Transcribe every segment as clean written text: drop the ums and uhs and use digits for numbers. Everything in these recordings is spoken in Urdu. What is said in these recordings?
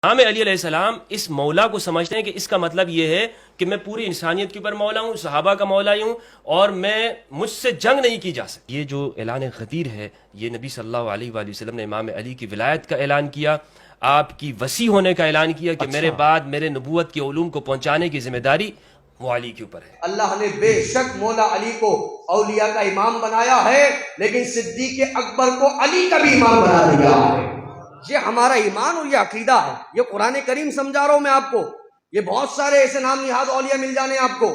امام علی علیہ السلام اس مولا کو سمجھتے ہیں کہ اس کا مطلب یہ ہے کہ میں پوری انسانیت کے اوپر مولا ہوں، صحابہ کا مولا ہوں، اور مجھ سے جنگ نہیں کی جا سکتی۔ یہ جو اعلان غدیر ہے، یہ نبی صلی اللہ علیہ وآلہ وسلم نے امام علی کی ولایت کا اعلان کیا، آپ کی وسیع ہونے کا اعلان کیا کہ میرے بعد میرے نبوت کے علوم کو پہنچانے کی ذمہ داری وہ علی کے اوپر ہے۔ اللہ نے بے شک مولا علی کو اولیاء کا امام بنایا ہے، لیکن صدیق اکبر کو علی کا بھی امام بنا دیا ہے۔ یہ ہمارا ایمان اور یہ عقیدہ ہے، یہ قرآن کریم سمجھا رہا ہوں میں آپ کو۔ یہ بہت سارے ایسے نام نہاد اولیاء مل جانے آپ کو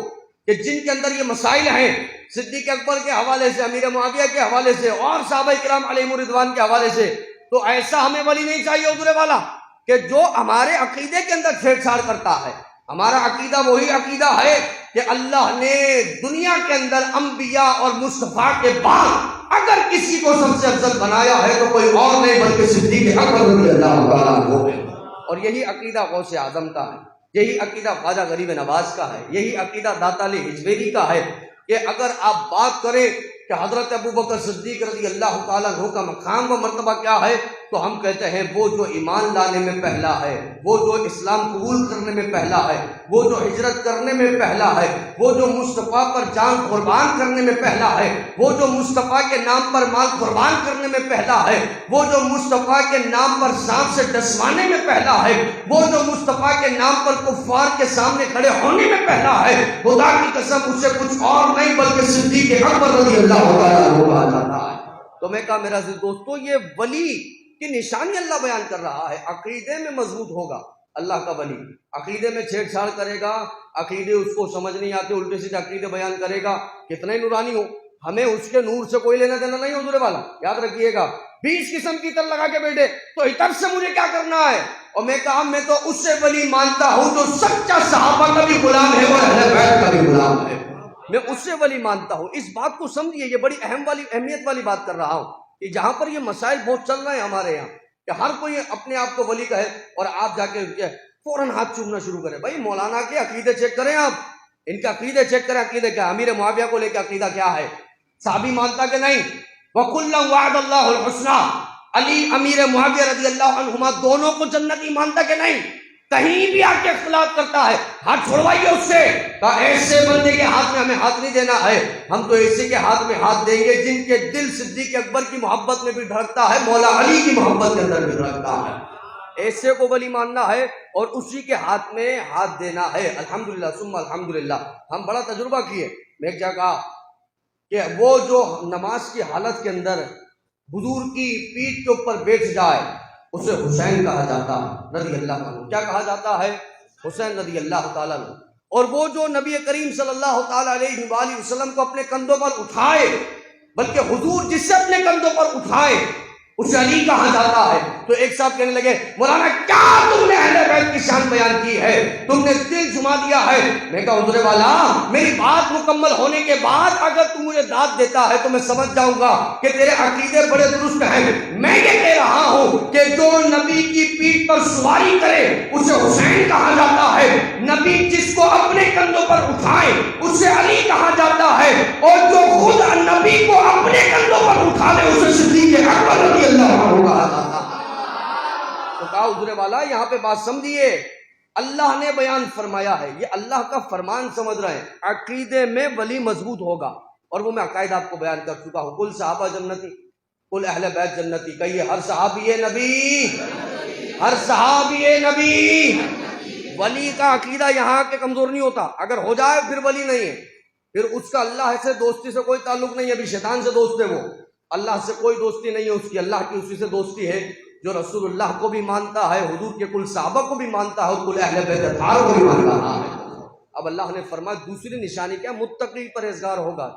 کہ جن کے اندر یہ مسائل ہیں، صدیق اکبر کے حوالے سے، امیر معاویہ کے حوالے سے، اور صحابہ کرام علیہم الرضوان کے حوالے سے۔ تو ایسا ہمیں ولی نہیں چاہیے حضور والا کہ جو ہمارے عقیدے کے اندر چھیڑ چھاڑ کرتا ہے۔ ہمارا عقیدہ وہی عقیدہ ہے کہ اللہ نے دنیا کے اندر انبیاء اور مصطفیٰ کے بعد اگر کسی کو سب سے افضل بنایا ہے تو کوئی اور نہیں بلکہ صدیق اکبر رضی اللہ تعالیٰ عنہ ہے۔ اور یہی عقیدہ غوث اعظم کا ہے، یہی عقیدہ خواجہ غریب نواز کا ہے، یہی عقیدہ داتا علی حجویری کا ہے کہ اگر آپ بات کریں کہ حضرت ابوبکر صدیق رضی اللہ تعالیٰ عنہ کا مقام و مرتبہ کیا ہے، تو ہم کہتے ہیں وہ جو ایمان لانے میں پہلا ہے، وہ جو اسلام قبول کرنے میں پہلا ہے، وہ جو ہجرت کرنے میں پہلا ہے، وہ جو مصطفیٰ پر جان قربان کرنے میں پہلا ہے، وہ جو مصطفیٰ کے نام پر مال قربان کرنے میں پہلا ہے، وہ جو مصطفیٰ کے نام پر سانپ سے ڈسوانے میں پہلا ہے، وہ جو مصطفیٰ کے نام پر کفار کے سامنے کھڑے ہونے میں پہلا ہے، خدا کی قسم اسے کچھ اور نہیں بلکہ صدیق اکبر رضی اللہ تعالیٰ عنہ کہا جاتا ہے۔ تو میں کہا میرا عزیز دوستو، یہ ولی کی نشانی اللہ بیان کر رہا ہے۔ عقیدے میں مضبوط ہوگا اللہ کا ولی، عقیدے میں چھیڑ چھاڑ کرے گا، عقیدے اس کو سمجھ نہیں آتے، الٹے سیدھے عقیدے بیان کرے گا، کتنا ہی نورانی ہو، ہمیں اس کے نور سے کوئی لینا دینا نہیں حضور والا، یاد رکھیے گا۔ 20 قسم کی عطر لگا کے بیٹھے تو عطر سے مجھے کیا کرنا ہے؟ اور میں کہا میں تو اس سے ولی مانتا ہوں جو سچا صحابہ کا بھی غلام ہے اور اہل بیت کا بھی غلام ہے، میں اس سے ولی مانتا ہوں۔ اس بات کو سمجھیے، یہ بڑی اہمیت والی بات کر رہا ہوں کہ جہاں پر یہ مسائل بہت چل رہے ہیں ہمارے یہاں کہ ہر کوئی اپنے آپ کو ولی کہے اور آپ جا کے فوراً ہاتھ چومنا شروع کریں۔ بھائی مولانا کے عقیدے چیک کریں، آپ ان کے عقیدے چیک کریں، عقیدے کیا، امیر معاویہ کو لے کے عقیدہ کیا ہے، صحابی مانتا کہ نہیں؟ وَكُلًّا وَعَدَ اللَّهُ الْحُسْنَى، علی امیر معاویہ رضی اللہ عنہما دونوں کو جنتی مانتا کہ نہیں؟ کہیں بھی آ کے اختلاف کرتا ہے، ہاتھ چھوڑوائیے اس سے، کہا ایسے بندے کے ہاتھ میں ہمیں ہاتھ نہیں دینا ہے، ہم تو ایسے کے ہاتھ میں ہاتھ دیں گے جن کے دل صدیق اکبر کی محبت میں بھی دھڑکتا ہے، مولا علی کی محبت کے اندر بھی دھڑکتا ہے۔ ایسے کو ولی ماننا ہے اور اسی کے ہاتھ میں ہاتھ دینا ہے۔ الحمدللہ ثم الحمدللہ، ہم بڑا تجربہ کیے۔ میں ایک جگہ کہا کہ وہ جو نماز کی حالت کے اندر حضور کی پیٹھ کے اوپر بیٹھ جائے اسے حسین کہا جاتا ہے رضی اللہ عنہ۔ کیا کہا جاتا ہے؟ حسین رضی اللہ تعالیٰ عنہ۔ اور وہ جو نبی کریم صلی اللہ تعالیٰ علیہ وآلہ وسلم کو اپنے کندھوں پر اٹھائے، بلکہ حضور جس سے اپنے کندھوں پر اٹھائے اسے علی کہا جاتا ہے۔ تو ایک صاحب کہنے لگے مولانا کیا تم نے اہل بیت کی شان بیان کی ہے، تم نے دل جھما دیا ہے۔ میں کہا حضور والا میری بات مکمل ہونے کے بعد اگر تم مجھے داد دیتا ہے تو میں سمجھ جاؤں گا کہ تیرے عقیدے بڑے درست ہیں۔ میں یہ کہہ رہا ہوں کہ جو نبی کی پیٹھ پر سواری کرے اسے حسین کہا جاتا ہے، نبی جس کو اپنے کندھوں پر اٹھائے اسے علی کہا جاتا ہے، اور جو خود نبی کو اپنے کندھوں پر اٹھا لے اسے صدیق اکبر رضی اللہ عنہ کہا جاتا ہے۔ تو کہا حضور والا یہاں پہ بات سمجھیے، اللہ نے بیان فرمایا ہے، یہ اللہ کا فرمان سمجھ رہے ہیں، عقیدے میں ولی مضبوط ہوگا، اور وہ میں عقائد آپ کو بیان کر چکا ہوں۔ کل صحابہ جنتی، کل اہل بیت جنتی، کہیے ہر صحابی نبی، ہر صحابی نبی۔ ولی کا عقیدہ یہاں کے کمزور نہیں ہوتا، اگر ہو جائے پھر ولی نہیں ہے، پھر اس کا اللہ سے دوستی سے کوئی تعلق نہیں ہے، ابھی شیطان سے دوست ہے، وہ اللہ سے کوئی دوستی نہیں ہے اس کی، اللہ کی اسی سے دوستی ہے جو رسول اللہ کو بھی مانتا ہے، حضور کے کل صحابہ کو بھی مانتا ہے، اور کل اہل بیت اطہار کو بھی مانتا ہے۔ اب اللہ نے فرمایا دوسری نشانی کیا؟ متقی پرہیزگار ہوگا۔